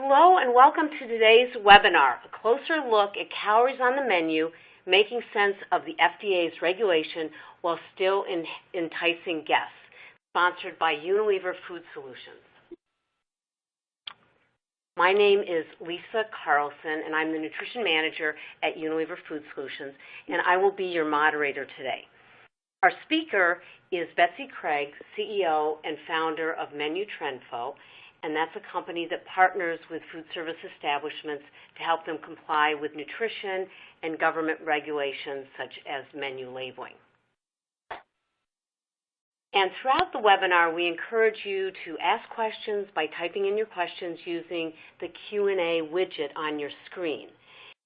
Hello and welcome to today's webinar, a closer look at calories on the menu, making sense of the FDA's regulation while still enticing guests, sponsored by Unilever Food Solutions. My name is Lisa Carlson, and I'm the Nutrition Manager at Unilever Food Solutions, and I will be your moderator today. Our speaker is Betsy Craig, CEO and founder of Menu Trendfo, and that's a company that partners with food service establishments to help them comply with nutrition and government regulations such as menu labeling. And throughout the webinar, we encourage you to ask questions by typing in your questions using the Q&A widget on your screen.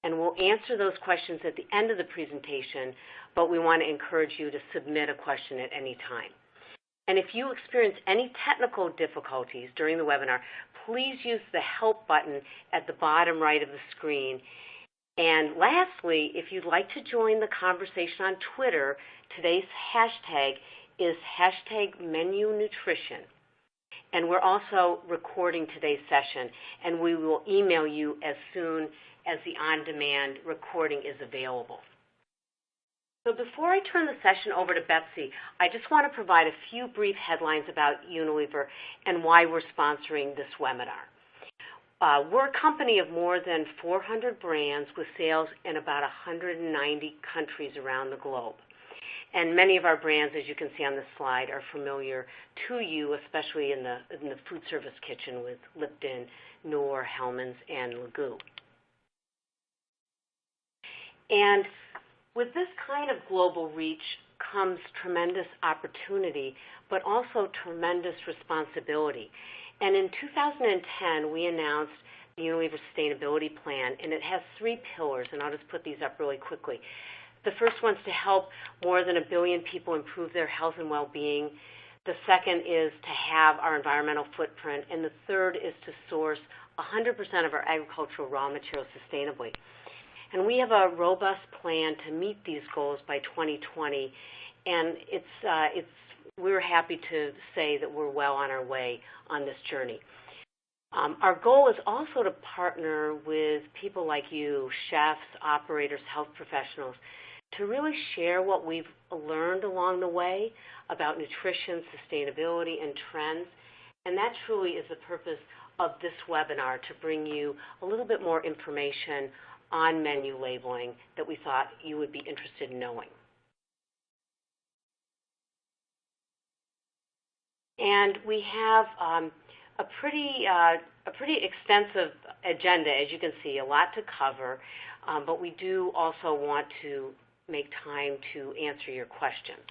And we'll answer those questions at the end of the presentation, but we want to encourage you to submit a question at any time. And if you experience any technical difficulties during the webinar, please use the help button at the bottom right of the screen. And lastly, if you'd like to join the conversation on Twitter, today's hashtag is #MenuNutrition. And we're also recording today's session, and we will email you as soon as the on-demand recording is available. So before I turn the session over to Betsy, I just want to provide a few brief headlines about Unilever and why we're sponsoring this webinar. We're a company of more than 400 brands with sales in about 190 countries around the globe. And many of our brands, as you can see on this slide, are familiar to you, especially in the food service kitchen with Lipton, Knorr, Hellmann's, and Lagoo. And with this kind of global reach comes tremendous opportunity, but also tremendous responsibility. And in 2010, we announced the Unilever Sustainability Plan, and it has 3 pillars, and I'll just put these up really quickly. The first one's to help more than 1 billion people improve their health and well-being. The second is to have our environmental footprint, and the third is to source 100% of our agricultural raw materials sustainably. And we have a robust plan to meet these goals by 2020, and we're happy to say that we're well on our way on this journey. Our goal is also to partner with people like you, chefs, operators, health professionals, to really share what we've learned along the way about nutrition, sustainability, and trends. And that truly is the purpose of this webinar, to bring you a little bit more information on menu labeling that we thought you would be interested in knowing. And we have a pretty extensive agenda, as you can see, a lot to cover, but we do also want to make time to answer your questions.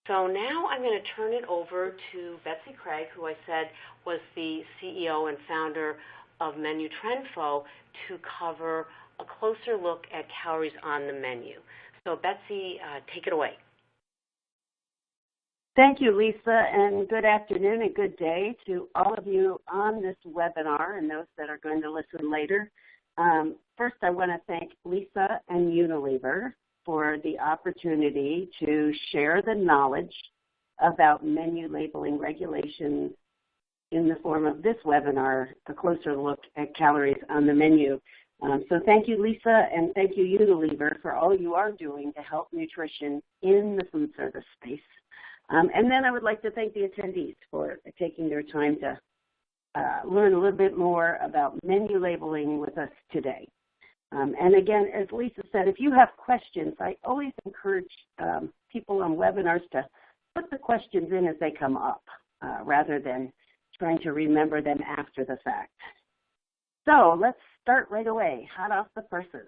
So now I'm going to turn it over to Betsy Craig, who I said was the CEO and founder of Menu Trendfo, to cover a closer look at calories on the menu. So Betsy, take it away. Thank you, Lisa, and good afternoon and good day to all of you on this webinar and those that are going to listen later. First, I want to thank Lisa and Unilever for the opportunity to share the knowledge about menu labeling regulations in the form of this webinar, a closer look at calories on the menu. So thank you, Lisa, and thank you, Unilever, for all you are doing to help nutrition in the food service space. And then I would like to thank the attendees for taking their time to learn a little bit more about menu labeling with us today. And again, as Lisa said, if you have questions, I always encourage people on webinars to put the questions in as they come up, rather than trying to remember them after the fact. So let's start right away, hot off the presses.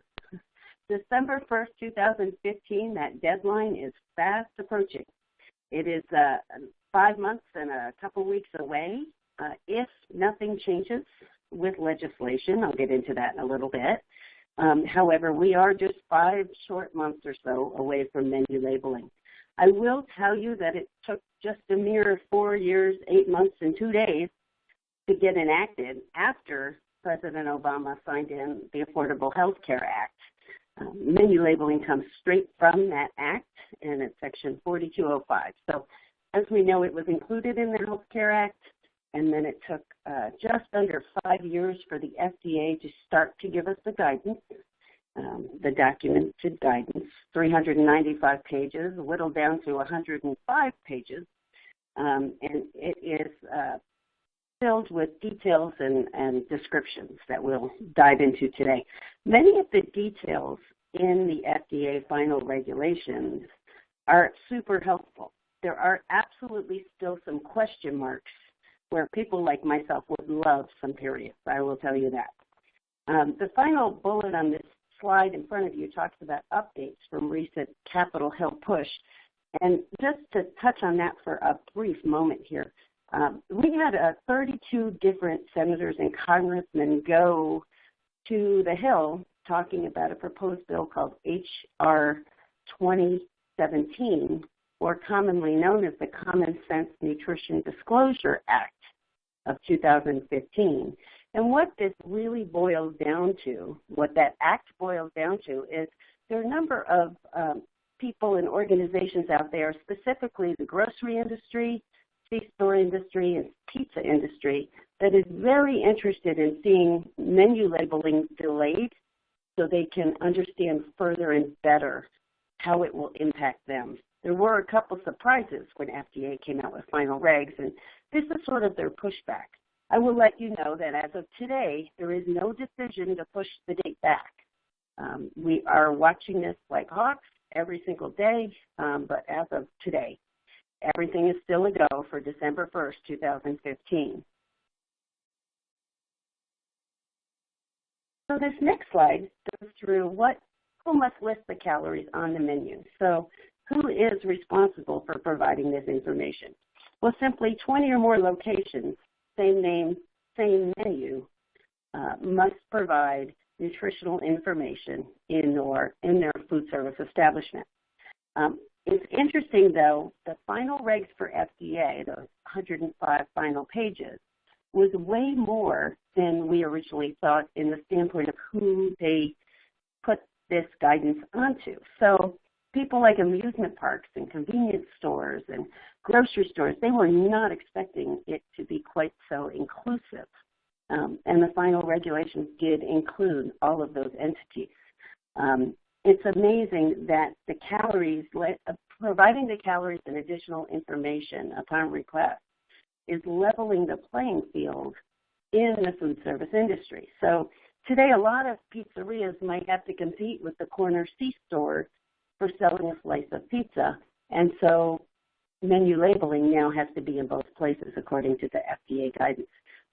December 1st, 2015, that deadline is fast approaching. It is 5 months and a couple weeks away. If nothing changes with legislation, I'll get into that in a little bit. However, we are just 5 short months or so away from menu labeling. I will tell you that it took just a mere 4 years, 8 months, and 2 days to get enacted after President Obama signed in the Affordable Health Care Act. Menu labeling comes straight from that act, and it's Section 4205. So as we know, it was included in the Health Care Act. and then it took just under 5 years for the FDA to start to give us the guidance, the documented guidance, 395 pages, whittled down to 105 pages, and it is filled with details and descriptions that we'll dive into today. Many of the details in the FDA final regulations are super helpful. There are absolutely still some question marks where people like myself would love some periods. I will tell you that. The final bullet on this slide in front of you talks about updates from recent Capitol Hill push. And just to touch on that for a brief moment here, we had 32 different senators and congressmen go to the Hill talking about a proposed bill called H.R. 2017, or commonly known as the Common Sense Nutrition Disclosure Act of 2015. And what this really boils down to, what that act boils down to, is there are a number of people and organizations out there, specifically the grocery industry, C-store industry, and pizza industry, that is very interested in seeing menu labeling delayed so they can understand further and better how it will impact them. There were a couple surprises when FDA came out with final regs, and this is sort of their pushback. I will let you know that as of today, there is no decision to push the date back. We are watching this like hawks every single day, but as of today, everything is still a go for December 1st, 2015. So this next slide goes through who must list the calories on the menu. So who is responsible for providing this information? Well, simply 20 or more locations, same name, same menu, must provide nutritional information in their food service establishment. It's interesting, though, the final regs for FDA, those 105 final pages, was way more than we originally thought in the standpoint of who they put this guidance onto. So people like amusement parks and convenience stores and grocery stores, they were not expecting it to be quite so inclusive. And the final regulations did include all of those entities. It's amazing that the calories, providing the calories and additional information upon request is leveling the playing field in the food service industry. So today a lot of pizzerias might have to compete with the corner C-store for selling a slice of pizza, and so menu labeling now has to be in both places according to the FDA guidance.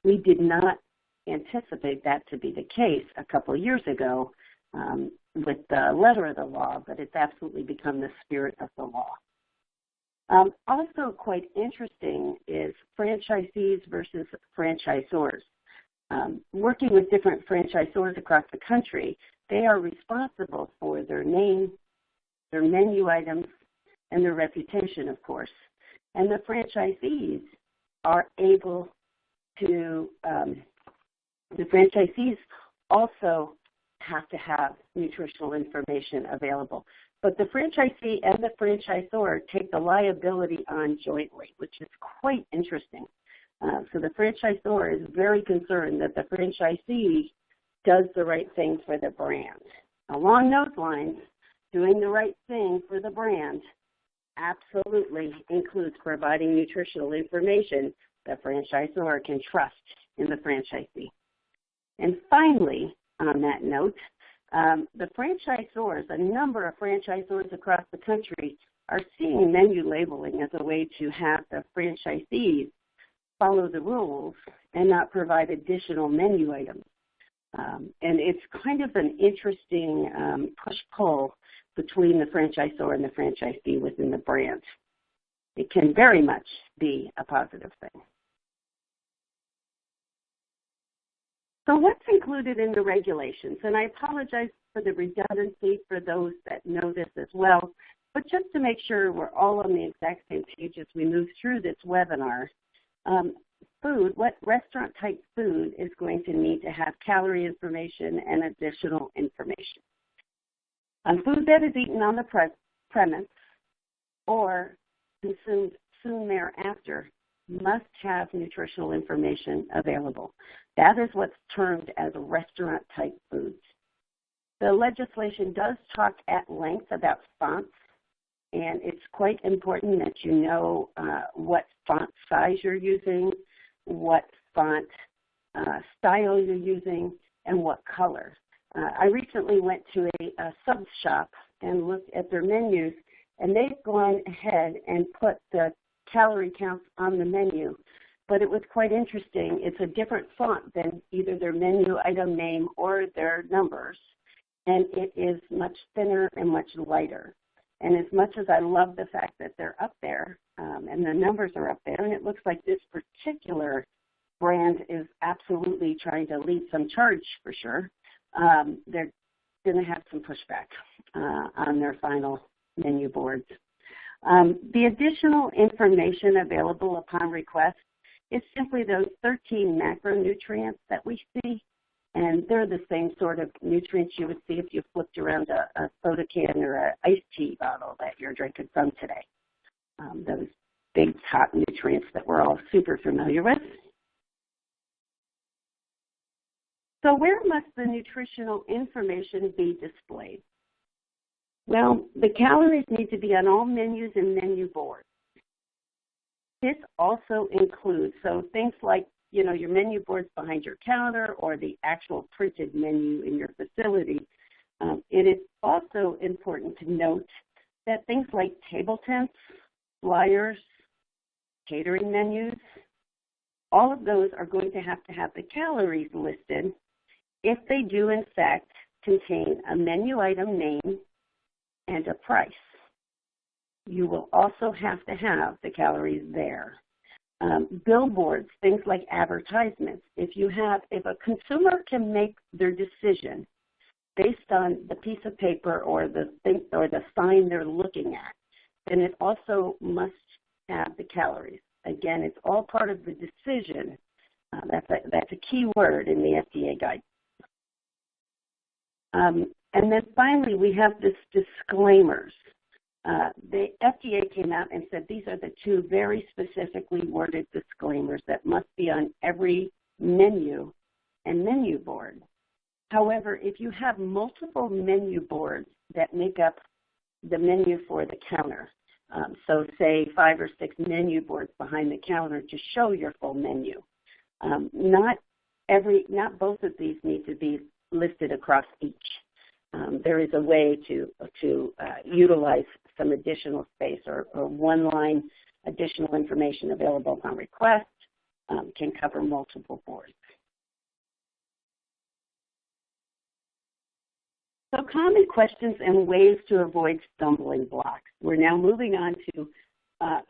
We did not anticipate that to be the case a couple of years ago with the letter of the law, but it's absolutely become the spirit of the law. Also quite interesting is franchisees versus franchisors. Working with different franchisors across the country, they are responsible for their name, their menu items, and their reputation, of course. And the franchisees are able to, the franchisees also have to have nutritional information available. But the franchisee and the franchisor take the liability on jointly, which is quite interesting. So the franchisor is very concerned that the franchisee does the right thing for the brand. Along those lines, doing the right thing for the brand absolutely includes providing nutritional information the franchisor can trust in the franchisee. And finally, on that note, the franchisors, a number of franchisors across the country are seeing menu labeling as a way to have the franchisees follow the rules and not provide additional menu items. And it's kind of an interesting push-pull between the franchisor and the franchisee within the brand. It can very much be a positive thing. So what's included in the regulations? And I apologize for the redundancy for those that know this as well, but just to make sure we're all on the exact same page as we move through this webinar, food, what restaurant-type food is going to need to have calorie information and additional information. Food that is eaten on the premise or consumed soon thereafter must have nutritional information available. That is what's termed as restaurant-type foods. The legislation does talk at length about fonts, and it's quite important that you know what font size you're using, what font style you're using, and what color. I recently went to a sub shop and looked at their menus, and they've gone ahead and put the calorie counts on the menu, but it was quite interesting. It's a different font than either their menu item name or their numbers, and it is much thinner and much lighter. And as much as I love the fact that they're up there and the numbers are up there, and it looks like this particular brand is absolutely trying to lead some charge for sure, they're going to have some pushback on their final menu boards. The additional information available upon request is simply those 13 macronutrients that we see, and they're the same sort of nutrients you would see if you flipped around a soda can or an iced tea bottle that you're drinking from today. Those big top nutrients that we're all super familiar with. So where must the nutritional information be displayed? Well, the calories need to be on all menus and menu boards. This also includes, so things like, your menu boards behind your counter or the actual printed menu in your facility. It is also important to note that things like table tents, flyers, catering menus, all of those are going to have the calories listed if they do, in fact, contain a menu item name and a price. You will also have to have the calories there. Billboards, things like advertisements. If a consumer can make their decision based on the piece of paper or the sign they're looking at, then it also must have the calories. Again, it's all part of the decision. That's a key word in the FDA guide. And then finally, we have this disclaimers. The FDA came out and said these are the two very specifically worded disclaimers that must be on every menu and menu board. However, if you have multiple menu boards that make up the menu for the counter, so say 5 or 6 menu boards behind the counter to show your full menu, not both of these need to be listed across each. There is a way to utilize some additional space or one line additional information available upon request can cover multiple boards. So common questions and ways to avoid stumbling blocks. We're now moving on to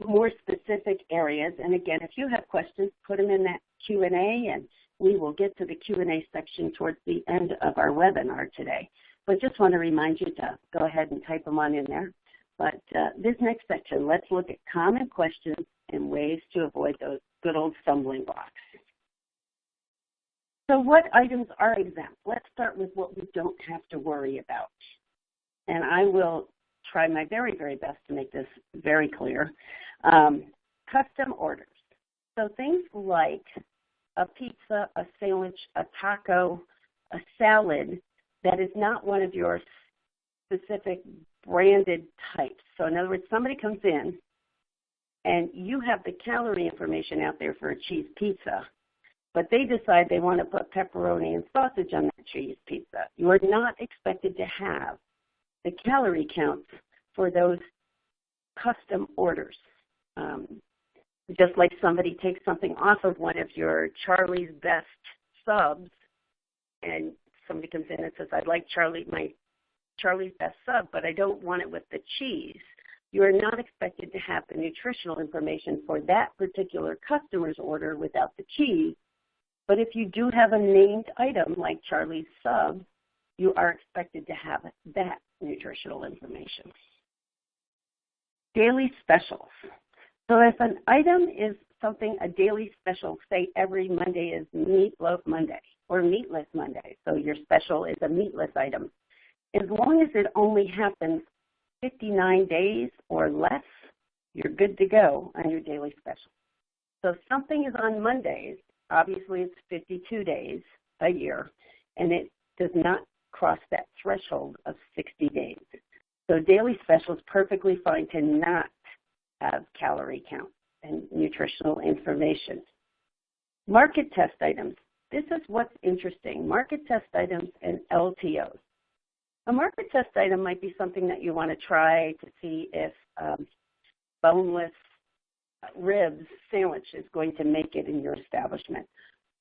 more specific areas. And again, if you have questions, put them in that Q&A, and we will get to the Q&A section towards the end of our webinar today. But just want to remind you to go ahead and type them on in there. But this next section, let's look at common questions and ways to avoid those good old stumbling blocks. So what items are exempt? Let's start with what we don't have to worry about. And I will try my very, very best to make this very clear. Custom orders. So things like a pizza, a sandwich, a taco, a salad that is not one of your specific branded types. So in other words, somebody comes in and you have the calorie information out there for a cheese pizza, but they decide they want to put pepperoni and sausage on that cheese pizza. You are not expected to have the calorie counts for those custom orders. Just like somebody takes something off of one of your Charlie's Best subs, and somebody comes in and says, I'd like my Charlie's Best sub, but I don't want it with the cheese. You are not expected to have the nutritional information for that particular customer's order without the cheese. But if you do have a named item like Charlie's sub, you are expected to have that nutritional information. Daily specials. So if an item is a daily special, say every Monday is Meatloaf Monday or Meatless Monday, so your special is a meatless item, as long as it only happens 59 days or less, you're good to go on your daily special. So if something is on Mondays, obviously it's 52 days a year, and it does not cross that threshold of 60 days. So daily special is perfectly fine to not have calorie count and nutritional information. Market test items. This is what's interesting. Market test items and LTOs. A market test item might be something that you want to try to see if boneless ribs sandwich is going to make it in your establishment.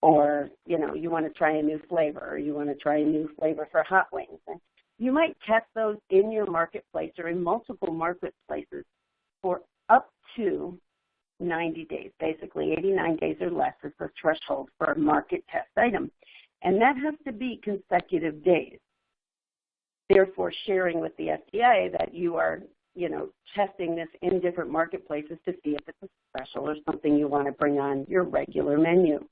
Or, you want to try a new flavor, or you want to try a new flavor for hot wings. You might test those in your marketplace or in multiple marketplaces for up to 90 days. Basically, 89 days or less is the threshold for a market test item. And that has to be consecutive days. Therefore, sharing with the FDA that you are, testing this in different marketplaces to see if it's a special or something you want to bring on your regular menu.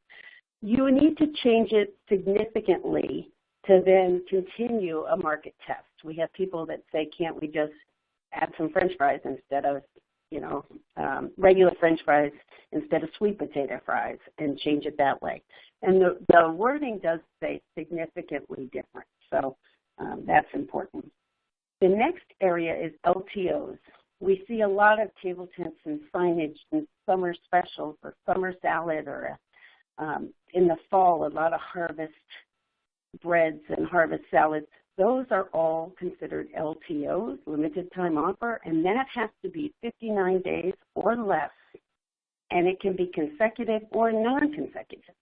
You need to change it significantly to then continue a market test. We have people that say, can't we just add some French fries instead of, regular French fries instead of sweet potato fries and change it that way. And the wording does say significantly different, so that's important. The next area is LTOs. We see a lot of table tents and signage and summer specials or summer salad or in the fall, a lot of harvest breads and harvest salads. Those are all considered LTOs, limited time offer, and that has to be 59 days or less, and it can be consecutive or non-consecutive.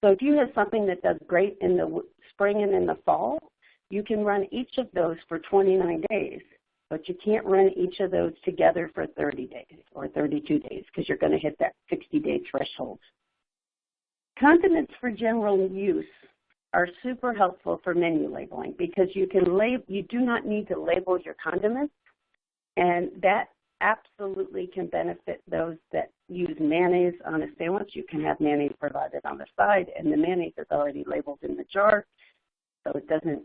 So if you have something that does great in the spring and in the fall, you can run each of those for 29 days, but you can't run each of those together for 30 days or 32 days because you're going to hit that 60-day threshold. Condiments for general use are super helpful for menu labeling because you do not need to label your condiments, and that absolutely can benefit those that use mayonnaise on a sandwich. You can have mayonnaise provided on the side, and the mayonnaise is already labeled in the jar, so it doesn't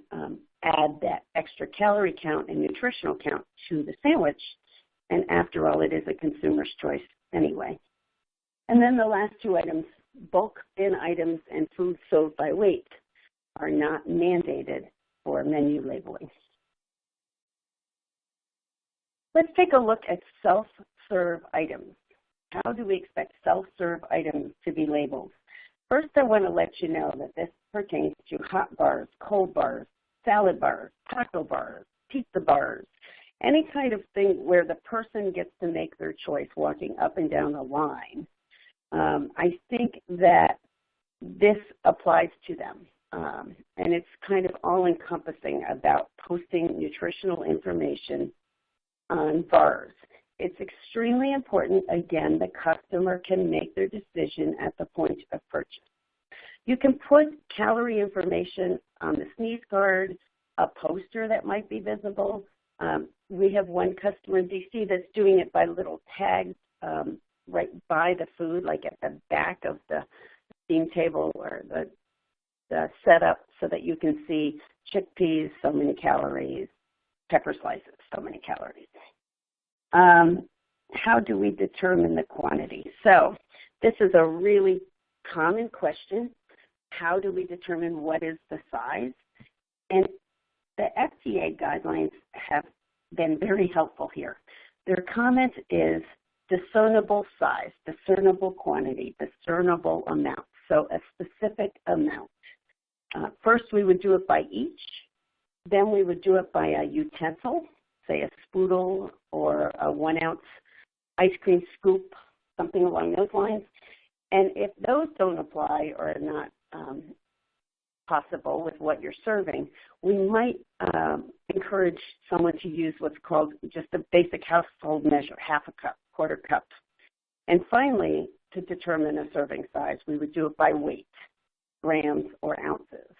add that extra calorie count and nutritional count to the sandwich, and after all, it is a consumer's choice anyway. And then the last two items, bulk bin items and food sold by weight, are not mandated for menu labeling. Let's take a look at self-serve items. How do we expect self-serve items to be labeled? First, I want to let you know that this pertains to hot bars, cold bars, salad bars, taco bars, pizza bars, any kind of thing where the person gets to make their choice walking up and down the line. I think that this applies to them, and it's kind of all-encompassing about posting nutritional information on bars. It's extremely important, again, the customer can make their decision at the point of purchase. You can put calorie information on the sneeze guard, a poster that might be visible. We have one customer in DC that's doing it by little tags right by the food, like at the back of the steam table or the setup, so that you can see chickpeas, so many calories, pepper slices, so many calories. How do we determine the quantity? So this is a really common question. How do we determine what is the size? And the FDA guidelines have been very helpful here. Their comment is discernible size, discernible quantity, discernible amount, so a specific amount. First, we would do it by each. Then we would do it by a utensil, say a spoodle or a 1-ounce ice cream scoop, something along those lines. And if those don't apply or are not possible with what you're serving, we might encourage someone to use what's called just a basic household measure, half a cup, quarter cup. And finally, to determine a serving size, we would do it by weight, grams or ounces.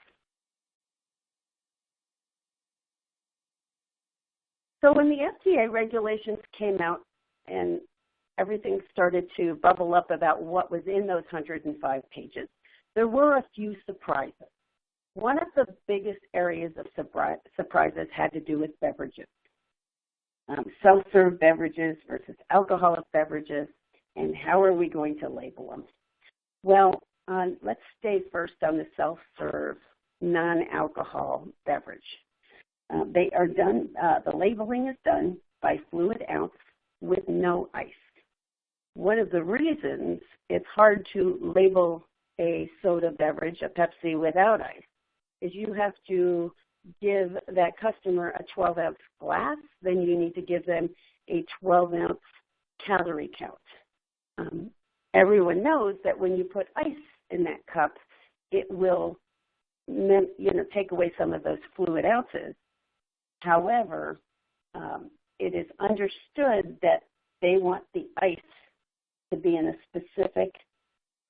So when the FDA regulations came out and everything started to bubble up about what was in those 105 pages, there were a few surprises. One of the biggest areas of surprises had to do with beverages. Self-serve beverages versus alcoholic beverages. And how are we going to label them? Well, let's stay first on the self-serve non-alcohol beverage. They are done, the labeling is done by fluid ounce with no ice. One of the reasons it's hard to label a soda beverage, a Pepsi, without ice is you have to give that customer a 12-ounce glass, then you need to give them a 12-ounce calorie count. Everyone knows that when you put ice in that cup, it will take away some of those fluid ounces. However, it is understood that they want the ice to be in a specific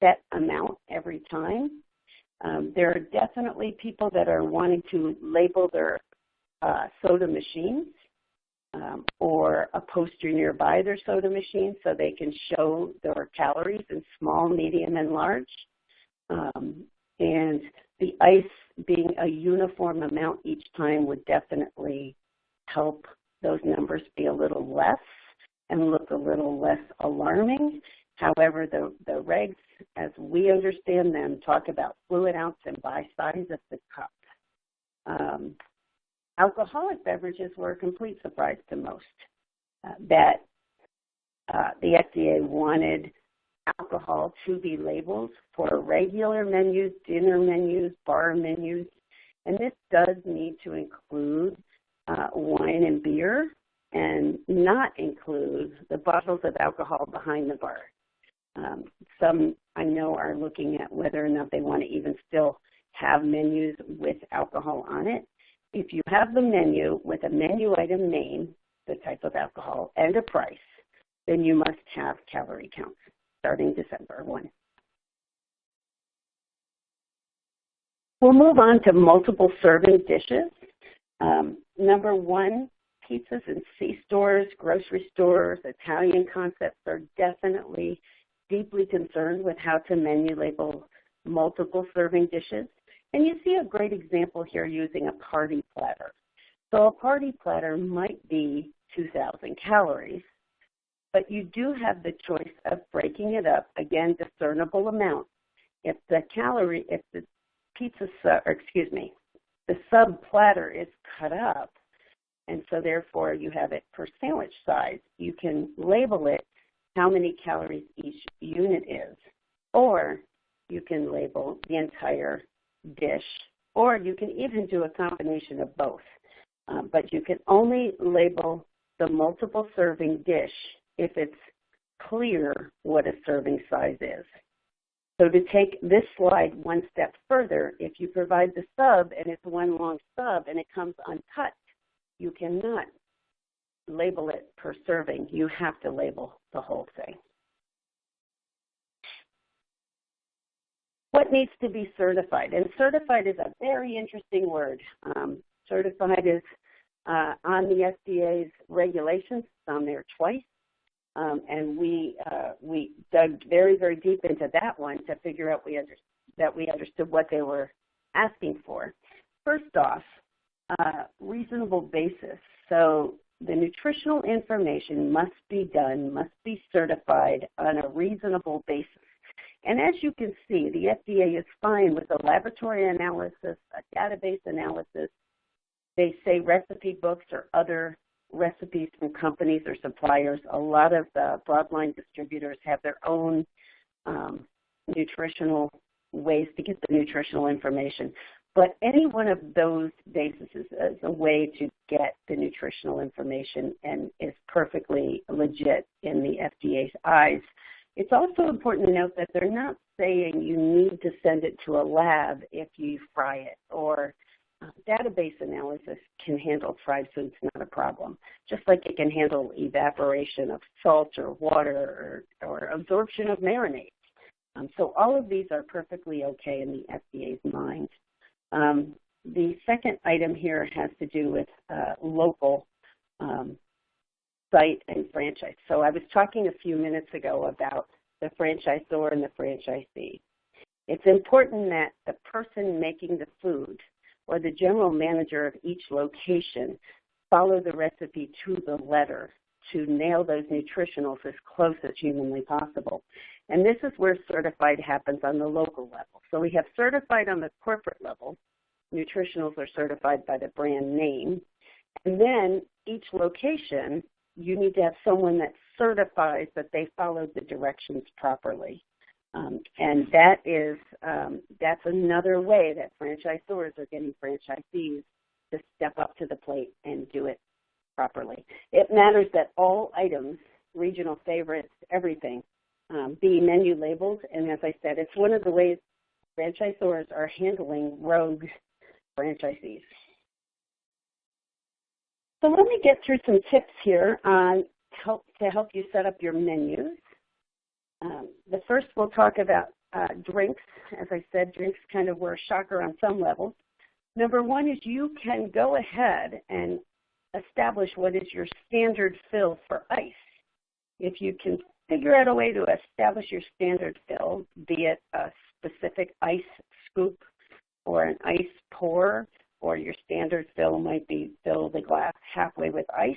set amount every time. There are definitely people that are wanting to label their soda machines or a poster nearby their soda machine so they can show their calories in small, medium, and large. And the ice being a uniform amount each time would definitely help those numbers be a little less and look a little less alarming. However, the regs, as we understand them, talk about fluid ounce and by size of the cup. Alcoholic beverages were a complete surprise to most. That the FDA wanted alcohol to be labeled for regular menus, dinner menus, bar menus, and this does need to include wine and beer and not include the bottles of alcohol behind the bar. Some I know are looking at whether or not they want to even still have menus with alcohol on it. If you have the menu with a menu item name, the type of alcohol, and a price, then you must have calorie counts starting December 1. We'll move on to multiple serving dishes. Number one, pizzas in C-stores, grocery stores, Italian concepts are definitely deeply concerned with how to menu label multiple serving dishes. And you see a great example here using a party platter. So a party platter might be 2,000 calories, but you do have the choice of breaking it up, again, discernible amount. If the the sub platter is cut up, and so therefore you have it per sandwich size, you can label it how many calories each unit is, or you can label the entire dish, or you can even do a combination of both. But you can only label the multiple serving dish if it's clear what a serving size is. So to take this slide one step further, if you provide the sub and it's one long sub and it comes uncut, you cannot label it per serving. You have to label the whole thing. What needs to be certified? And certified is a very interesting word. Certified is on the FDA's regulations. It's on there twice. And we dug very, very deep into that one to figure out that we understood what they were asking for. First off, reasonable basis. So the nutritional information must be certified on a reasonable basis. And as you can see, the FDA is fine with a laboratory analysis, a database analysis. They say recipe books or other recipes from companies or suppliers. A lot of the broadline distributors have their own nutritional ways to get the nutritional information. But any one of those bases is a way to get the nutritional information and is perfectly legit in the FDA's eyes. It's also important to note that they're not saying you need to send it to a lab if you fry it, or database analysis can handle fried foods, not a problem, just like it can handle evaporation of salt or water or absorption of marinades. So all of these are perfectly okay in the FDA's mind. The second item here has to do with local site and franchise. So I was talking a few minutes ago about the franchisor and the franchisee. It's important that the person making the food or the general manager of each location follow the recipe to the letter to nail those nutritionals as close as humanly possible. And this is where certified happens on the local level. So we have certified on the corporate level. Nutritionals are certified by the brand name. And then each location, you need to have someone that certifies that they followed the directions properly. And that's another way that franchisors are getting franchisees to step up to the plate and do it properly. It matters that all items, regional favorites, everything, be menu labeled. And as I said, it's one of the ways franchisors are handling rogue franchisees. So let me get through some tips here on to help you set up your menus. The first we'll talk about drinks. As I said, drinks kind of were a shocker on some levels. Number one is you can go ahead and establish what is your standard fill for ice. If you can figure out a way to establish your standard fill, be it a specific ice scoop or an ice pour, or your standard fill might be fill the glass halfway with ice,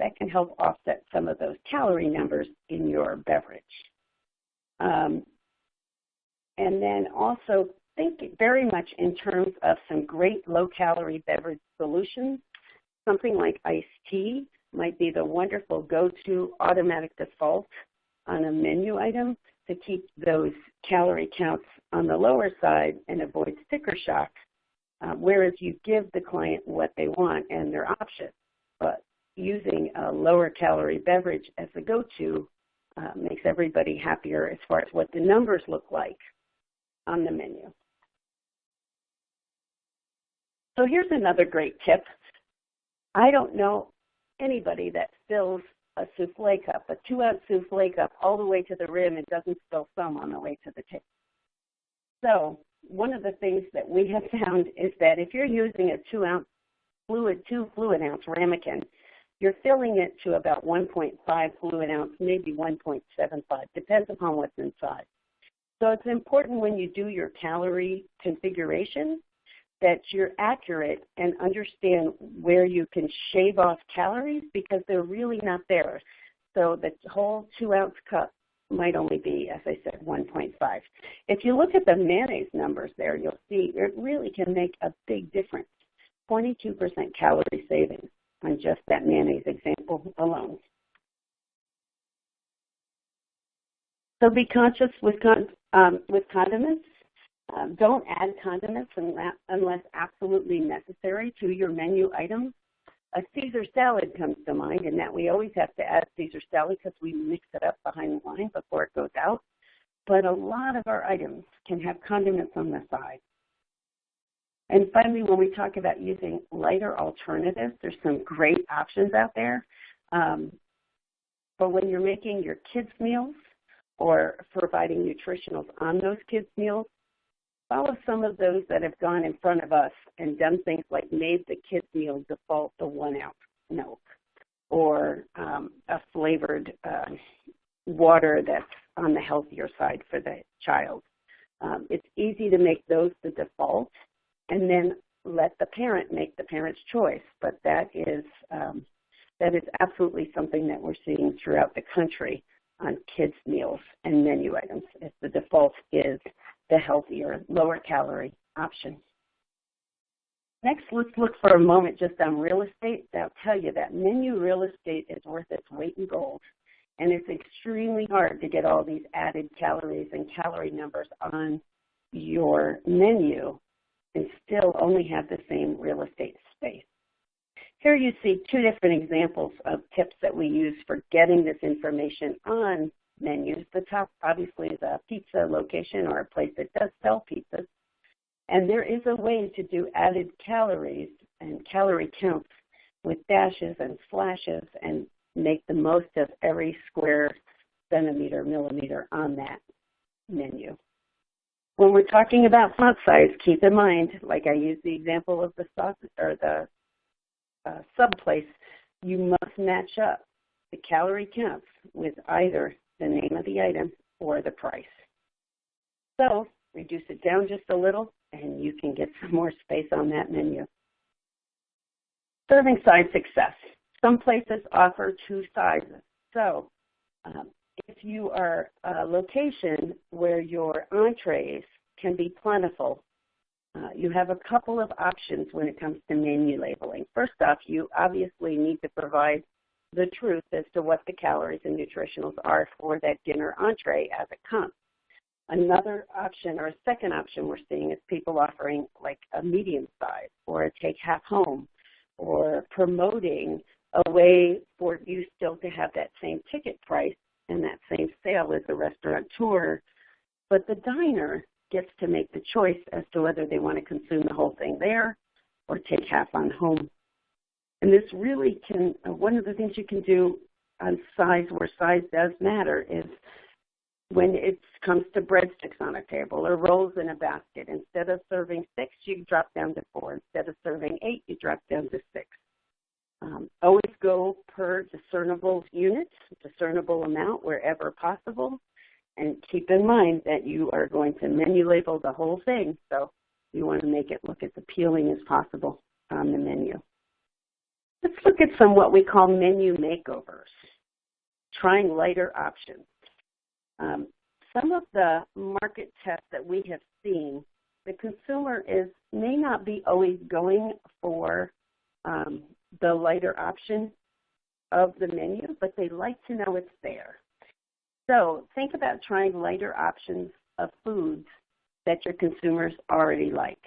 that can help offset some of those calorie numbers in your beverage. And then also think very much in terms of some great low-calorie beverage solutions. Something like iced tea might be the wonderful go-to automatic default on a menu item to keep those calorie counts on the lower side and avoid sticker shock, whereas you give the client what they want and their option. But using a lower calorie beverage as a go-to makes everybody happier as far as what the numbers look like on the menu. So here's another great tip. I don't know anybody that fills a souffle cup, a 2-ounce souffle cup, all the way to the rim and doesn't spill some on the way to the tip. So one of the things that we have found is that if you're using a 2-ounce two fluid ounce ramekin, you're filling it to about 1.5 fluid ounce, maybe 1.75, depends upon what's inside. So it's important when you do your calorie configuration that you're accurate and understand where you can shave off calories because they're really not there. So the whole 2-ounce cup might only be, as I said, 1.5. If you look at the mayonnaise numbers there, you'll see it really can make a big difference, 22% calorie savings on just that mayonnaise example alone. So be conscious with condiments. Don't add condiments unless absolutely necessary to your menu items. A Caesar salad comes to mind, in that we always have to add Caesar salad because we mix it up behind the line before it goes out. But a lot of our items can have condiments on the side. And finally, when we talk about using lighter alternatives, there's some great options out there. But when you're making your kids' meals or providing nutritionals on those kids' meals, follow some of those that have gone in front of us and done things like made the kids' meal default to 1-ounce milk, or a flavored water that's on the healthier side for the child. It's easy to make those the default and then let the parent make the parent's choice. But that is absolutely something that we're seeing throughout the country on kids' meals and menu items, if the default is the healthier, lower calorie option. Next, let's look for a moment just on real estate. I'll tell you that menu real estate is worth its weight in gold, and it's extremely hard to get all these added calories and calorie numbers on your menu and still only have the same real estate space. Here you see two different examples of tips that we use for getting this information on menus. The top obviously is a pizza location or a place that does sell pizzas. And there is a way to do added calories and calorie counts with dashes and slashes and make the most of every square centimeter, millimeter on that menu. When we're talking about font size, keep in mind, like I used the example of the sauce or the sub place, you must match up the calorie counts with either the name of the item or the price. So reduce it down just a little and you can get some more space on that menu. Serving side success. Some places offer 2 sizes. So if you are a location where your entrees can be plentiful, you have a couple of options when it comes to menu labeling. First off, you obviously need to provide the truth as to what the calories and nutritionals are for that dinner entree as it comes. Another option, or a second option we're seeing, is people offering like a medium size or a take half home, or promoting a way for you still to have that same ticket price and that same sale as the restaurateur, but the diner gets to make the choice as to whether they want to consume the whole thing there or take half on home. And this really can, one of the things you can do on size, where size does matter, is when it comes to breadsticks on a table or rolls in a basket, instead of serving 6, you drop down to 4. Instead of serving 8, you drop down to 6. Always go per discernible units, discernible amount wherever possible, and keep in mind that you are going to menu label the whole thing, so you want to make it look as appealing as possible on the menu. Let's look at some what we call menu makeovers, trying lighter options. Some of the market tests that we have seen, the consumer may not be always going for the lighter option of the menu, but they like to know it's there. So think about trying lighter options of foods that your consumers already like.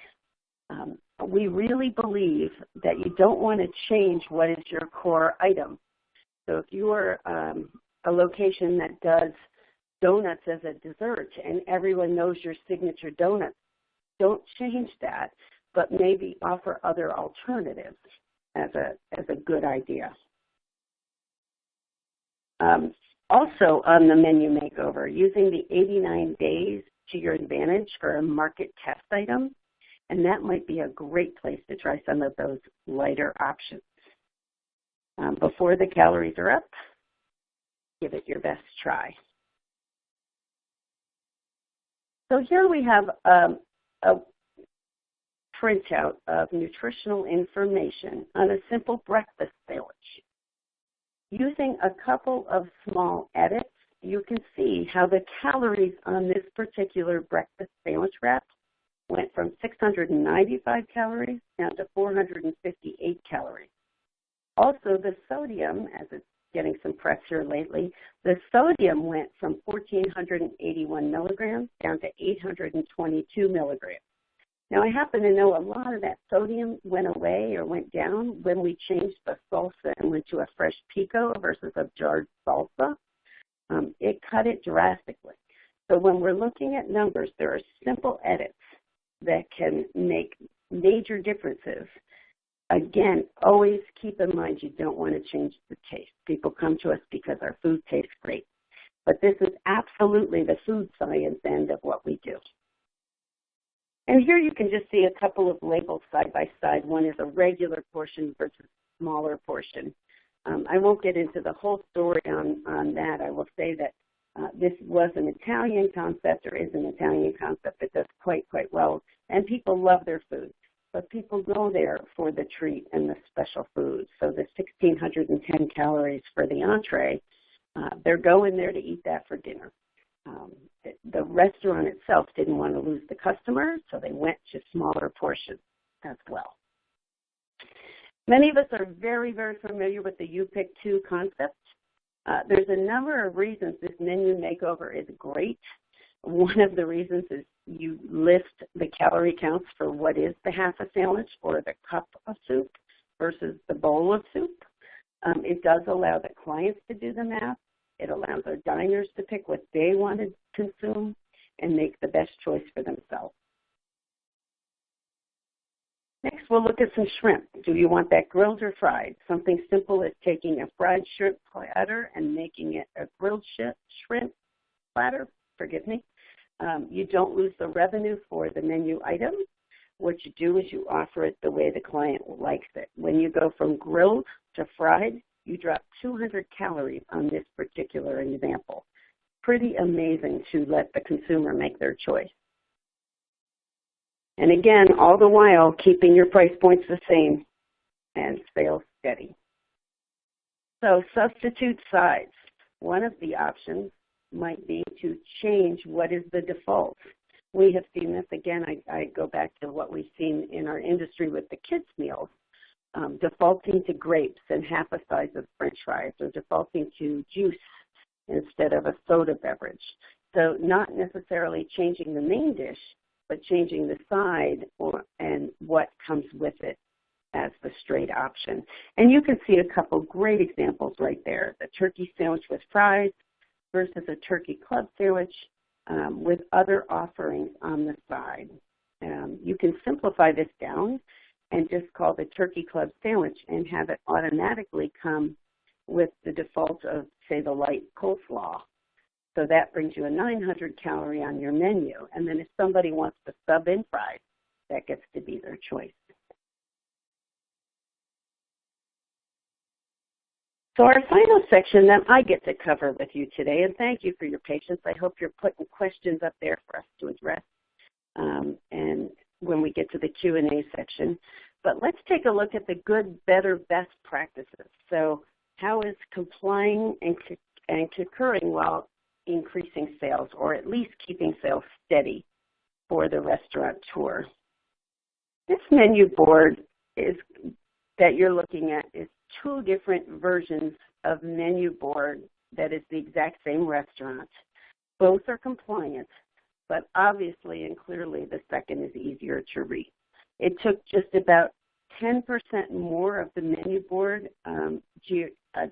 We really believe that you don't want to change what is your core item. So if you are a location that does donuts as a dessert and everyone knows your signature donuts, don't change that, but maybe offer other alternatives as a good idea. Also on the menu makeover, using the 89 days to your advantage for a market test item, and that might be a great place to try some of those lighter options. Before the calories are up, give it your best try. So here we have a printout of nutritional information on a simple breakfast sandwich. Using a couple of small edits, you can see how the calories on this particular breakfast sandwich wrap went from 695 calories down to 458 calories. Also, the sodium, as it's getting some press here lately, the sodium went from 1,481 milligrams down to 822 milligrams. Now, I happen to know a lot of that sodium went away or went down when we changed the salsa and went to a fresh pico versus a jarred salsa. It cut it drastically. So when we're looking at numbers, there are simple edits that can make major differences. Again, always keep in mind you don't want to change the taste. People come to us because our food tastes great. But this is absolutely the food science end of what we do. And here you can just see a couple of labels side by side. One is a regular portion versus a smaller portion. I won't get into the whole story on that. I will say that this was an Italian concept, or is an Italian concept that does quite well. And people love their food. But people go there for the treat and the special food. So the 1,610 calories for the entree, they're going there to eat that for dinner. The restaurant itself didn't want to lose the customer, so they went to smaller portions as well. Many of us are very familiar with the You Pick Two concept. There's a number of reasons this menu makeover is great. One of the reasons is you list the calorie counts for what is the half a sandwich or the cup of soup versus the bowl of soup. It does allow the clients to do the math. It allows our diners to pick what they want to consume and make the best choice for themselves. Next, we'll look at some shrimp. Do you want that grilled or fried? Something simple as taking a fried shrimp platter and making it a grilled shrimp platter. You don't lose the revenue for the menu item. What you do is you offer it the way the client likes it. When you go from grilled to fried, you drop 200 calories on this particular example. Pretty amazing to let the consumer make their choice. And again, all the while keeping your price points the same and sales steady. So substitute sides. One of the options might be to change what is the default. We have seen this, again, I go back to what we've seen in our industry with the kids' meals, defaulting to grapes and half a size of French fries, or defaulting to juice instead of a soda beverage. So not necessarily changing the main dish, but changing the side and what comes with it as the straight option. And you can see a couple great examples right there. The turkey sandwich with fries versus a turkey club sandwich with other offerings on the side. You can simplify this down and just call the turkey club sandwich and have it automatically come with the default of, say, the light coleslaw. So that brings you a 900 calorie on your menu. And then if somebody wants to sub in fries, that gets to be their choice. So our final section that I get to cover with you today, and thank you for your patience. I hope you're putting questions up there for us to address and when we get to the Q&A section. But let's take a look at the good, better, best practices. So how is complying and concurring while increasing sales, or at least keeping sales steady for the restaurateur? This menu board that you're looking at is two different versions of menu board that is the exact same restaurant. Both are compliant, but obviously and clearly the second is easier to read. It took just about 10% more of the menu board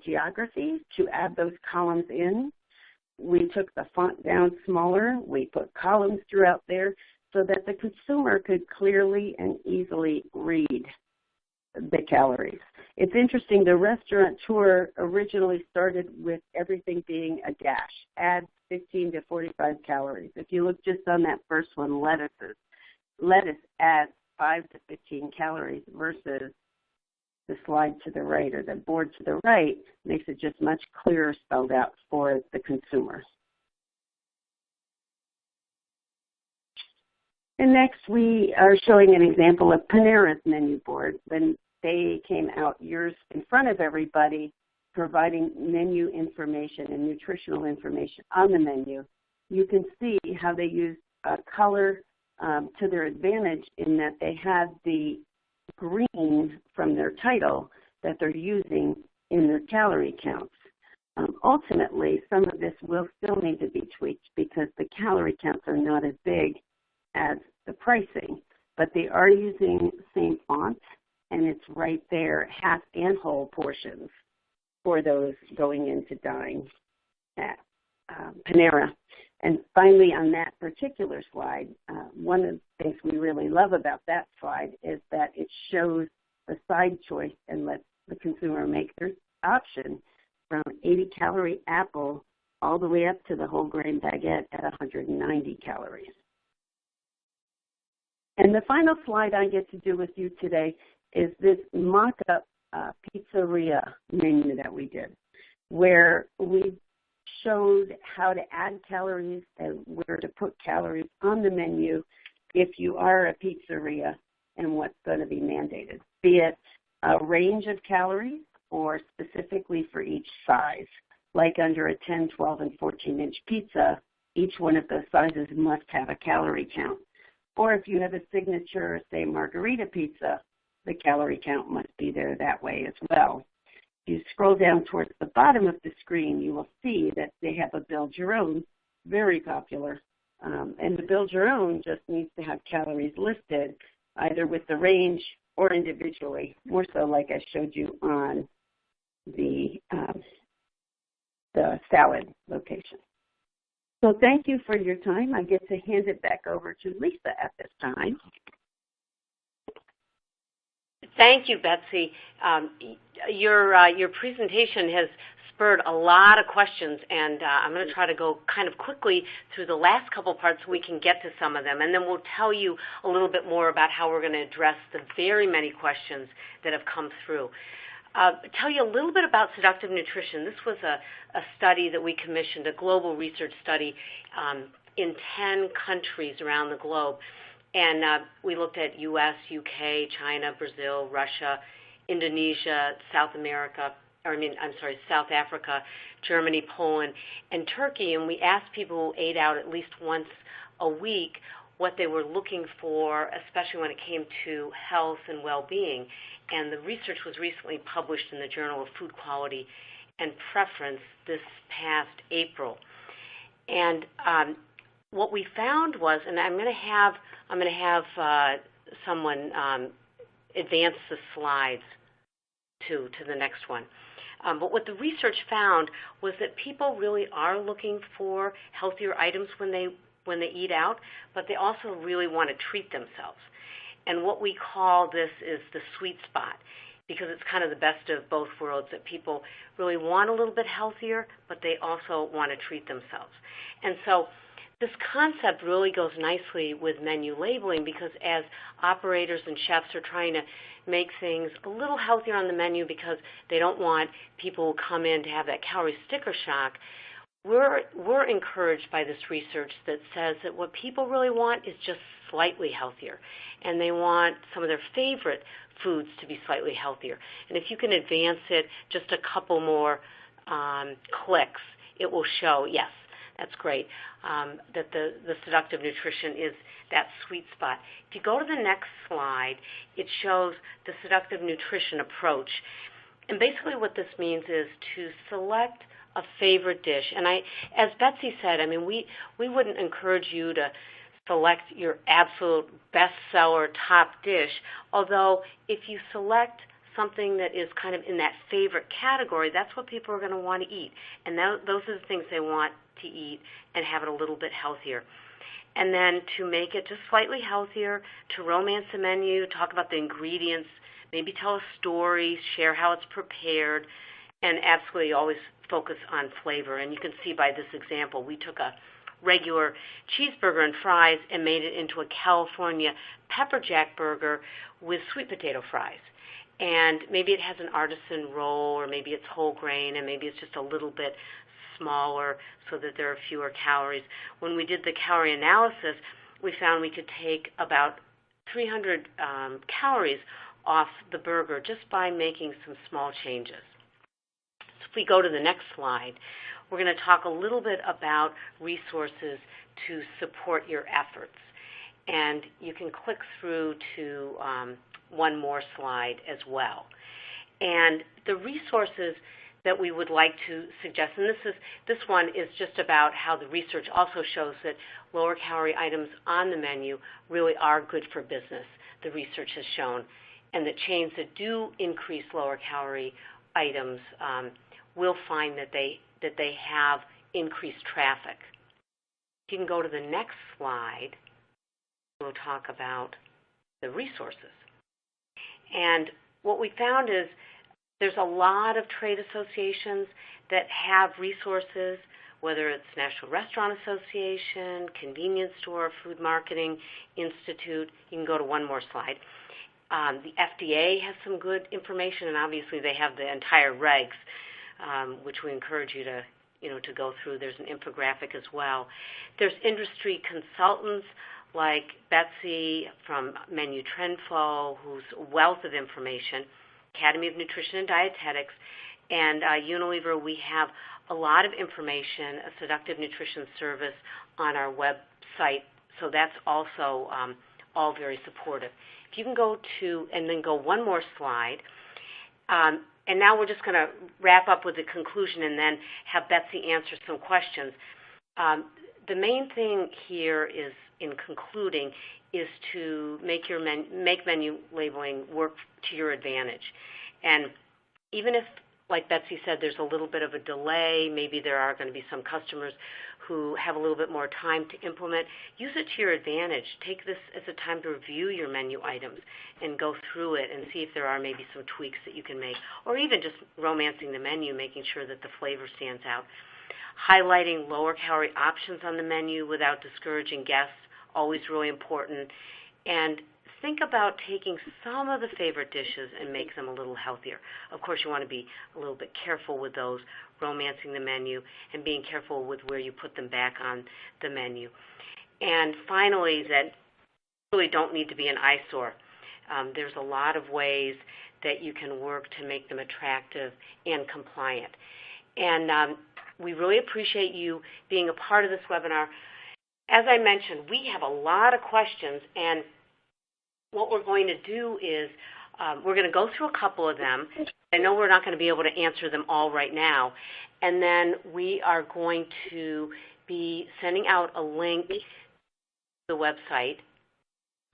geography to add those columns in. We took the font down smaller. We put columns throughout there so that the consumer could clearly and easily read the calories. It's interesting, the restaurateur originally started with everything being a dash, add 15 to 45 calories. If you look just on that first one, lettuce adds 5 to 15 calories versus the slide to the right or the board to the right makes it just much clearer spelled out for the consumer. And next we are showing an example of Panera's menu board. When they came out years in front of everybody providing menu information and nutritional information on the menu, you can see how they use color to their advantage in that they have the green from their title that they're using in their calorie counts. Ultimately, some of this will still need to be tweaked because the calorie counts are not as big as the pricing, but they are using the same font, and it's right there, half and whole portions for those going in to dine at Panera. And finally, on that particular slide, one of the things we really love about that slide is that it shows the side choice and lets the consumer make their option from 80-calorie apple all the way up to the whole grain baguette at 190 calories. And the final slide I get to do with you today is this mock-up pizzeria menu that we did, where we showed how to add calories and where to put calories on the menu if you are a pizzeria and what's going to be mandated, be it a range of calories or specifically for each size. Like under a 10, 12, and 14-inch pizza, each one of those sizes must have a calorie count. Or if you have a signature, say, margarita pizza, the calorie count must be there that way as well. If you scroll down towards the bottom of the screen, you will see that they have a build your own, very popular. And the build your own just needs to have calories listed either with the range or individually, more so like I showed you on the salad location. So thank you for your time. I get to hand it back over to Lisa at this time. Thank you, Betsy. Your presentation has spurred a lot of questions, and I'm going to try to go kind of quickly through the last couple parts so we can get to some of them, and then we'll tell you a little bit more about how we're going to address the very many questions that have come through. Tell you a little bit about Seductive Nutrition. This was a study that we commissioned, a global research study in 10 countries around the globe. And we looked at U.S., U.K., China, Brazil, Russia, Indonesia, South America, South Africa, Germany, Poland, and Turkey, and we asked people who ate out at least once a week what they were looking for, especially when it came to health and well-being. And the research was recently published in the Journal of Food Quality and Preference this past April. And what we found was, and I'm going to have someone advance the slides to the next one. But what the research found was that people really are looking for healthier items when they eat out, but they also really want to treat themselves. And what we call this is the sweet spot, because it's kind of the best of both worlds, that people really want a little bit healthier, but they also want to treat themselves. And so this concept really goes nicely with menu labeling, because as operators and chefs are trying to make things a little healthier on the menu because they don't want people who come in to have that calorie sticker shock, we're encouraged by this research that says that what people really want is just slightly healthier, and they want some of their favorite foods to be slightly healthier. And if you can advance it just a couple more clicks, it will show, yes, that's great, that the Seductive Nutrition is that sweet spot. If you go to the next slide, it shows the Seductive Nutrition approach. And basically what this means is to select a favorite dish. And as Betsy said, we wouldn't encourage you to select your absolute bestseller top dish, although if you select something that is kind of in that favorite category, that's what people are going to want to eat. And those are the things they want to eat and have it a little bit healthier. And then to make it just slightly healthier, to romance the menu, talk about the ingredients, maybe tell a story, share how it's prepared, and absolutely always focus on flavor. And you can see by this example, we took a regular cheeseburger and fries and made it into a California pepper jack burger with sweet potato fries. And maybe it has an artisan roll, or maybe it's whole grain, and maybe it's just a little bit smaller so that there are fewer calories. When we did the calorie analysis, we found we could take about 300 calories off the burger just by making some small changes. So if we go to the next slide, we're going to talk a little bit about resources to support your efforts. And you can click through to one more slide as well. And the resources that we would like to suggest, and this one is just about how the research also shows that lower calorie items on the menu really are good for business, the research has shown, and that chains that do increase lower calorie items will find that they have increased traffic. If you can go to the next slide, we'll talk about the resources. And what we found is there's a lot of trade associations that have resources, whether it's National Restaurant Association, Convenience Store, Food Marketing Institute. You can go to one more slide. The FDA has some good information, and obviously they have the entire regs, which we encourage you to go through. There's an infographic as well. There's industry consultants like Betsy from Menu Trendflow, who's a wealth of information, Academy of Nutrition and Dietetics, and Unilever. We have a lot of information, a Seductive Nutrition service on our website, so that's also all very supportive. If you can go to, and then go one more slide, and now we're just going to wrap up with the conclusion and then have Betsy answer some questions. The main thing here is, in concluding, is to make menu labeling work to your advantage. And even if, like Betsy said, there's a little bit of a delay, maybe there are going to be some customers who have a little bit more time to implement, use it to your advantage. Take this as a time to review your menu items and go through it and see if there are maybe some tweaks that you can make, or even just romancing the menu, making sure that the flavor stands out. Highlighting lower calorie options on the menu without discouraging guests, always really important. And think about taking some of the favorite dishes and make them a little healthier. Of course, you want to be a little bit careful with those, romancing the menu and being careful with where you put them back on the menu. And finally, that really don't need to be an eyesore. There's a lot of ways that you can work to make them attractive and compliant. And we really appreciate you being a part of this webinar. As I mentioned, we have a lot of questions, and what we're going to do is we're going to go through a couple of them. I know we're not going to be able to answer them all right now. And then we are going to be sending out a link to the website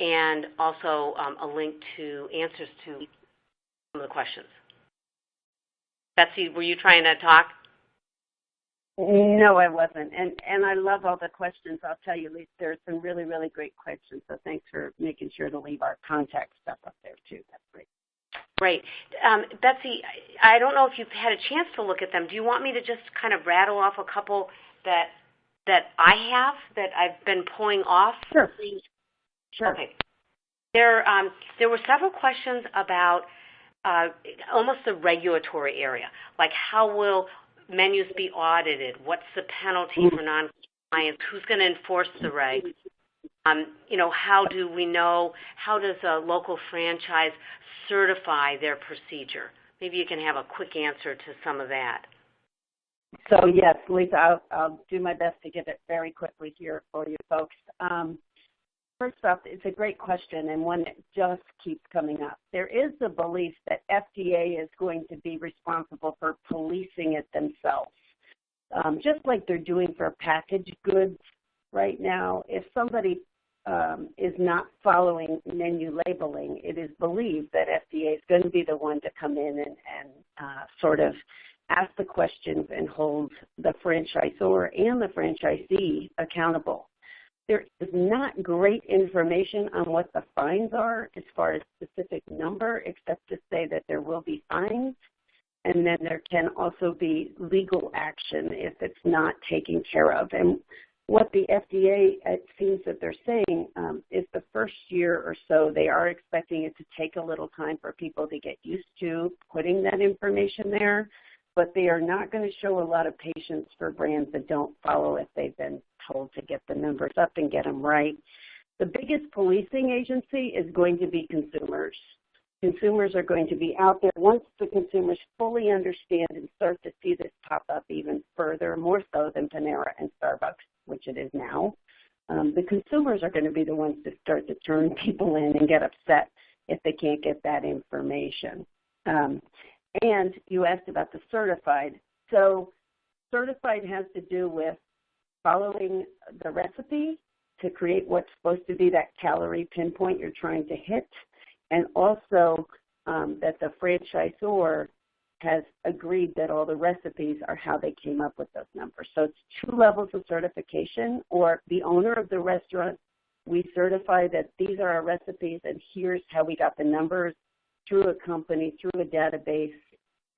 and also a link to answers to some of the questions. Betsy, were you trying to talk? No, I wasn't. And I love all the questions. I'll tell you, Lisa, there's some really, really great questions. So thanks for making sure to leave our contact stuff up there, too. That's great. Great. Betsy, I don't know if you've had a chance to look at them. Do you want me to just kind of rattle off a couple that I have that I've been pulling off? Sure. Okay. There were several questions about almost the regulatory area, like how will menus be audited? What's the penalty for non-compliance? Who's going to enforce the regs? How do we know? How does a local franchise certify their procedure? Maybe you can have a quick answer to some of that. So yes, Lisa, I'll do my best to give it very quickly here for you folks. First off, it's a great question and one that just keeps coming up. There is the belief that FDA is going to be responsible for policing it themselves, just like they're doing for packaged goods right now. If somebody is not following menu labeling, it is believed that FDA is going to be the one to come in and sort of ask the questions and hold the franchisor and the franchisee accountable. There is not great information on what the fines are as far as specific number, except to say that there will be fines, and then there can also be legal action if it's not taken care of. And what the FDA, it seems that they're saying, is the first year or so, they are expecting it to take a little time for people to get used to putting that information there, but they are not going to show a lot of patience for brands that don't follow if they've been told to get the numbers up and get them right. The biggest policing agency is going to be consumers. Consumers are going to be out there. Once the consumers fully understand and start to see this pop up even further, more so than Panera and Starbucks, which it is now, the consumers are going to be the ones to start to turn people in and get upset if they can't get that information. And you asked about the certified. So certified has to do with following the recipe to create what's supposed to be that calorie pinpoint you're trying to hit, and also that the franchisor has agreed that all the recipes are how they came up with those numbers. So it's 2 levels of certification, or the owner of the restaurant, we certify that these are our recipes and here's how we got the numbers through a company, through a database,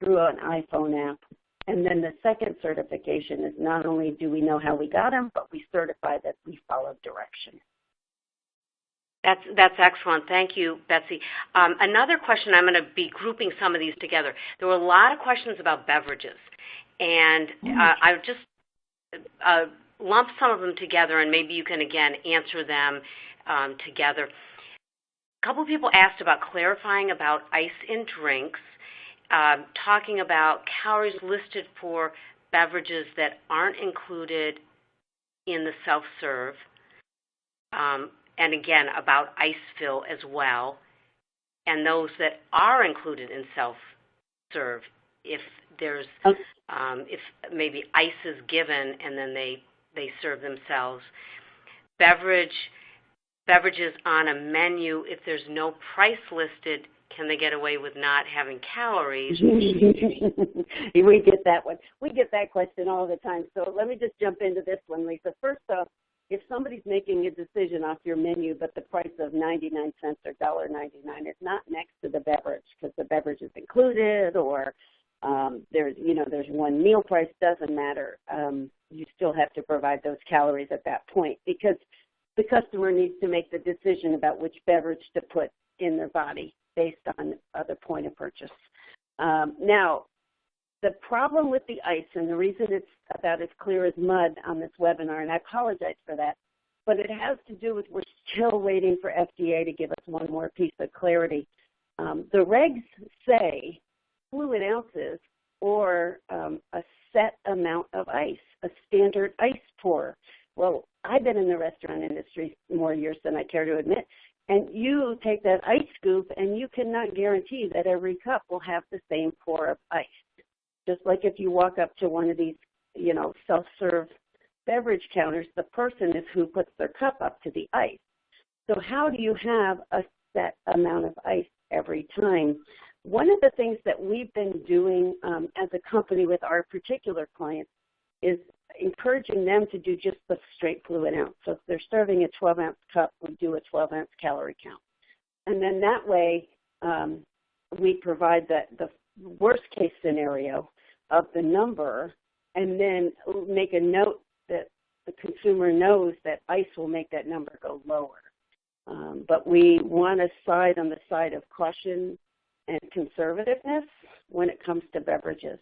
through an iPhone app. And then the second certification is not only do we know how we got them, but we certify that we followed direction. That's excellent. Thank you, Betsy. Another question, I'm going to be grouping some of these together. There were a lot of questions about beverages, and I just lump some of them together, and maybe you can, again, answer them together. A couple of people asked about clarifying about ice in drinks, talking about calories listed for beverages that aren't included in the self-serve, and again, about ice fill as well, and those that are included in self-serve, if there's, if maybe ice is given and then they serve themselves. Beverages on a menu, if there's no price listed, can they get away with not having calories? We get that one. We get that question all the time. So let me just jump into this one, Lisa. First off, if somebody's making a decision off your menu, but the price of 99 cents or $1.99 is not next to the beverage because the beverage is included, or there's one meal price, doesn't matter. You still have to provide those calories at that point because the customer needs to make the decision about which beverage to put in their body based on the point of purchase. Now, the problem with the ice, and the reason it's about as clear as mud on this webinar, and I apologize for that, but it has to do with we're still waiting for FDA to give us one more piece of clarity. The regs say fluid ounces or a set amount of ice, a standard ice pour. Well, I've been in the restaurant industry more years than I care to admit, and you take that ice scoop and you cannot guarantee that every cup will have the same pour of ice. Just like if you walk up to one of these, self-serve beverage counters, the person is who puts their cup up to the ice. So how do you have a set amount of ice every time? One of the things that we've been doing as a company with our particular clients is encouraging them to do just the straight fluid ounce. So if they're serving a 12-ounce cup, we do a 12-ounce calorie count. And then that way we provide the worst-case scenario of the number and then make a note that the consumer knows that ice will make that number go lower. But we want to side on the side of caution and conservativeness when it comes to beverages.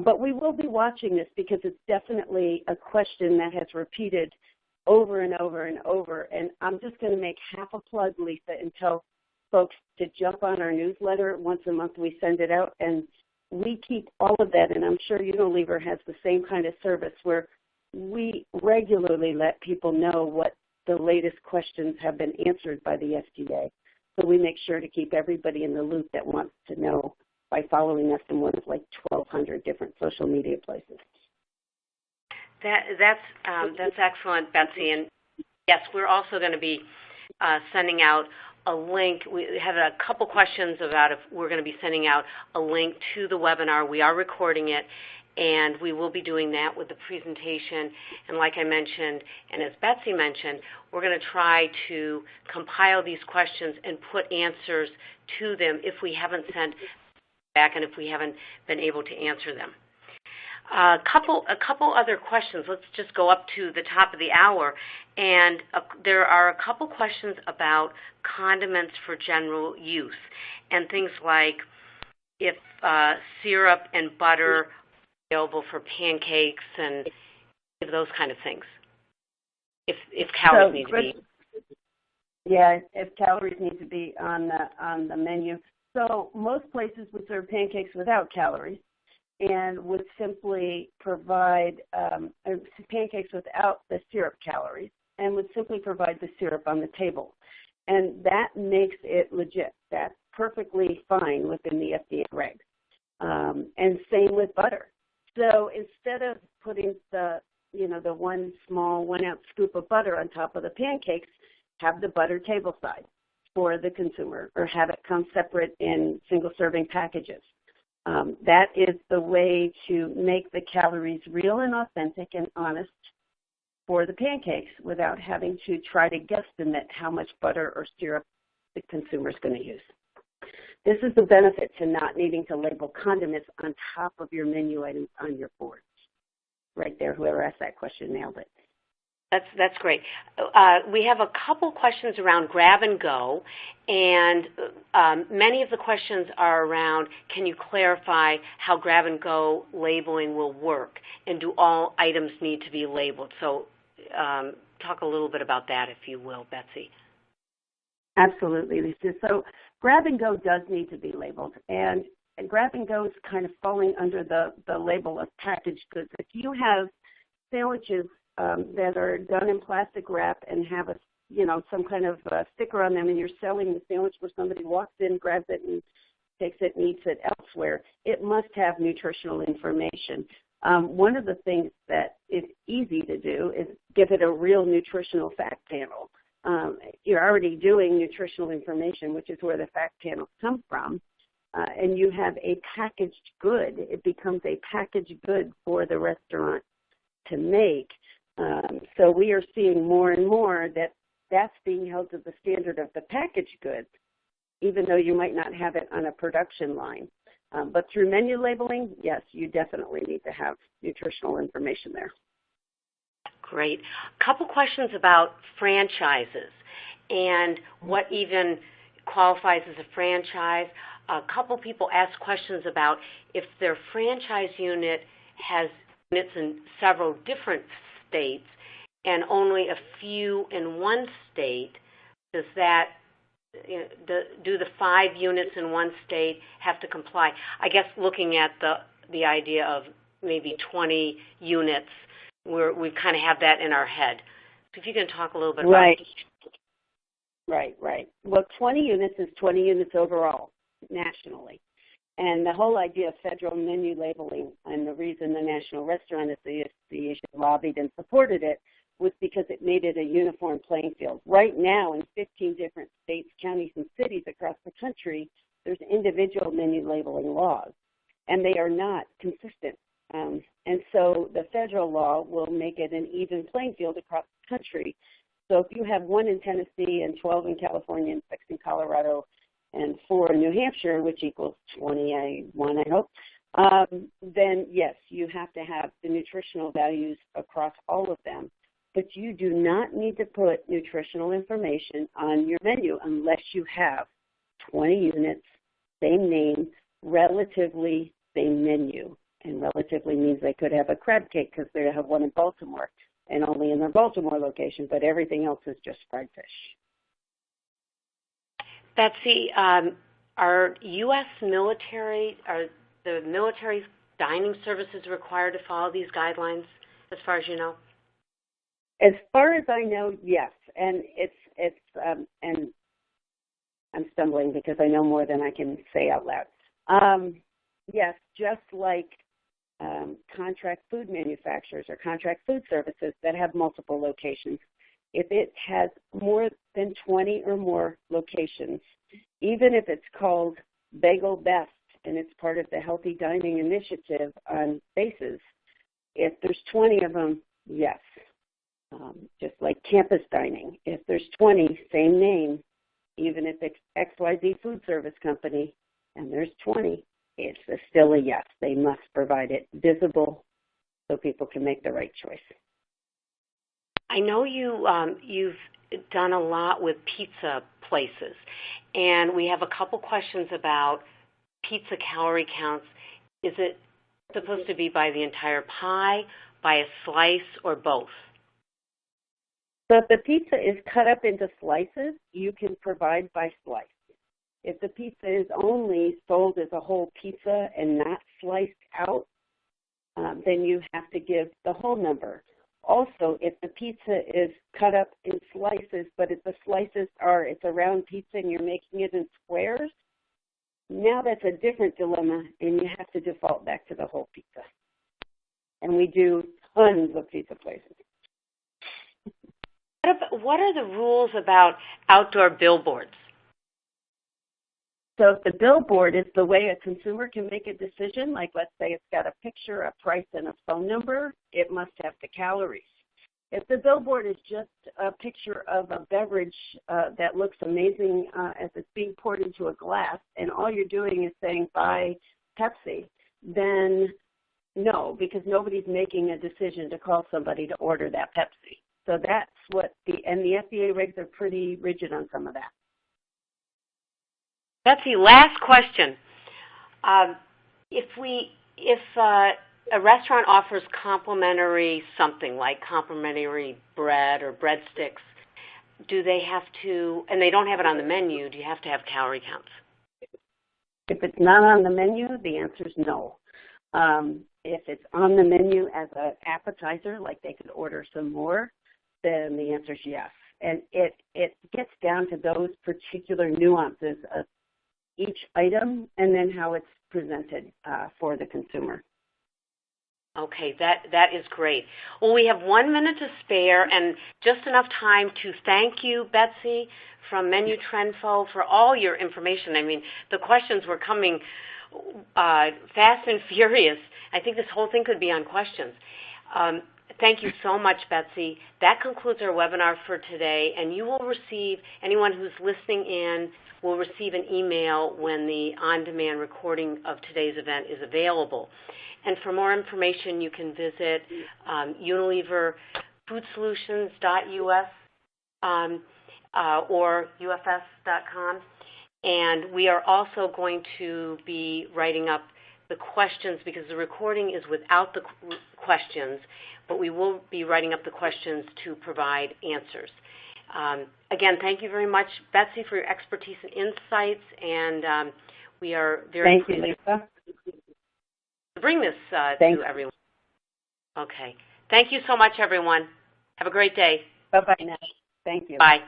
But we will be watching this because it's definitely a question that has repeated over and over and over. And I'm just going to make half a plug, Lisa, and tell folks to jump on our newsletter. Once a month we send it out, and we keep all of that. And I'm sure Unilever has the same kind of service where we regularly let people know what the latest questions have been answered by the FDA. So we make sure to keep everybody in the loop that wants to know by following us in one of 1,200 different social media places. That's excellent, Betsy. And yes, we're also going to be sending out a link. We have a couple questions about if we're going to be sending out a link to the webinar. We are recording it, and we will be doing that with the presentation. And like I mentioned, and as Betsy mentioned, we're going to try to compile these questions and put answers to them if we haven't sent back and if we haven't been able to answer them. A couple other questions. Let's just go up to the top of the hour. And there are a couple questions about condiments for general use and things like if syrup and butter available for pancakes and those kind of things. If calories need to be. Yeah, if calories need to be on the menu. So most places would serve pancakes without calories and would simply provide pancakes without the syrup calories and would simply provide the syrup on the table. And that makes it legit. That's perfectly fine within the FDA regs. And same with butter. So instead of putting the one small 1 ounce scoop of butter on top of the pancakes, have the butter table side for the consumer or have it come separate in single serving packages. That is the way to make the calories real and authentic and honest for the pancakes without having to try to guesstimate how much butter or syrup the consumer is going to use. This is the benefit to not needing to label condiments on top of your menu items on your boards. Right there, whoever asked that question nailed it. That's great. We have a couple questions around grab and go, and many of the questions are around, can you clarify how grab and go labeling will work, and do all items need to be labeled? So talk a little bit about that, if you will, Betsy. Absolutely, Lisa. So grab and go does need to be labeled, and grab and go is kind of falling under the label of packaged goods. If you have sandwiches that are done in plastic wrap and have some kind of sticker on them, and you're selling the sandwich where somebody walks in, grabs it, and takes it and eats it elsewhere, it must have nutritional information. One of the things that is easy to do is give it a real nutritional fact panel. You're already doing nutritional information, which is where the fact panels come from, and you have a packaged good. It becomes a packaged good for the restaurant to make. So we are seeing more and more that that's being held to the standard of the packaged goods, even though you might not have it on a production line. But through menu labeling, yes, you definitely need to have nutritional information there. Great. A couple questions about franchises and what even qualifies as a franchise. A couple people ask questions about if their franchise unit has units in several different states and only a few in one state, does that do the 5 units in one state have to comply? I guess looking at the idea of maybe 20 units, we kind of have that in our head. So if you can talk a little bit about Right. Well, 20 units is 20 units overall, nationally. And the whole idea of federal menu labeling, and the reason the National Restaurant Association lobbied and supported it, was because it made it a uniform playing field. Right now, in 15 different states, counties, and cities across the country, there's individual menu labeling laws, and they are not consistent. And so the federal law will make it an even playing field across the country. So if you have 1 in Tennessee and 12 in California and 6 in Colorado and 4 in New Hampshire, which equals 21, I hope, then yes, you have to have the nutritional values across all of them. But you do not need to put nutritional information on your menu unless you have 20 units, same name, relatively same menu. And relatively means they could have a crab cake because they have one in Baltimore and only in their Baltimore location, but everything else is just fried fish. Betsy, are U.S. military, are the military dining services required to follow these guidelines as far as you know? As far as I know, yes, and it's and I'm stumbling because I know more than I can say out loud. Yes, just like contract food manufacturers or contract food services that have multiple locations. If it has more than 20 or more locations, even if it's called Bagel Best and it's part of the Healthy Dining Initiative on bases, if there's 20 of them, yes. Just like campus dining, if there's 20, same name, even if it's XYZ Food Service Company and there's 20, it's still a yes. They must provide it visible so people can make the right choice. I know you've done a lot with pizza places, and we have a couple questions about pizza calorie counts. Is it supposed to be by the entire pie, by a slice, or both? So if the pizza is cut up into slices, you can provide by slice. If the pizza is only sold as a whole pizza and not sliced out, then you have to give the whole number. Also, if the pizza is cut up in slices, but if the slices it's a round pizza and you're making it in squares, now that's a different dilemma, and you have to default back to the whole pizza. And we do tons of pizza places. What are the rules about outdoor billboards? So if the billboard is the way a consumer can make a decision, like let's say it's got a picture, a price, and a phone number, it must have the calories. If the billboard is just a picture of a beverage that looks amazing as it's being poured into a glass, and all you're doing is saying buy Pepsi, then no, because nobody's making a decision to call somebody to order that Pepsi. So that's what the FDA regs are pretty rigid on some of that. Betsy, last question. If a restaurant offers complimentary something like complimentary bread or breadsticks, do they have to, and they don't have it on the menu, do you have to have calorie counts? If it's not on the menu, the answer is no. If it's on the menu as an appetizer, like they could order some more, then the answer is yes. And it gets down to those particular nuances of each item and then how it's presented for the consumer. Okay, that is great. Well, we have 1 minute to spare and just enough time to thank you, Betsy, from Menu Trendfo for all your information. I mean, the questions were coming fast and furious. I think this whole thing could be on questions. Thank you so much, Betsy. That concludes our webinar for today, and you will receive, anyone who's listening in will receive an email when the on-demand recording of today's event is available. And for more information, you can visit unileverfoodsolutions.us or ufs.com. And we are also going to be writing up the questions because the recording is without the questions, but we will be writing up the questions to provide answers. Again, thank you very much, Betsy, for your expertise and insights, and we are very Thank you, Lisa. to bring this to everyone. Okay. Thank you so much, everyone. Have a great day. Bye-bye now. Thank you. Bye.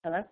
Hello?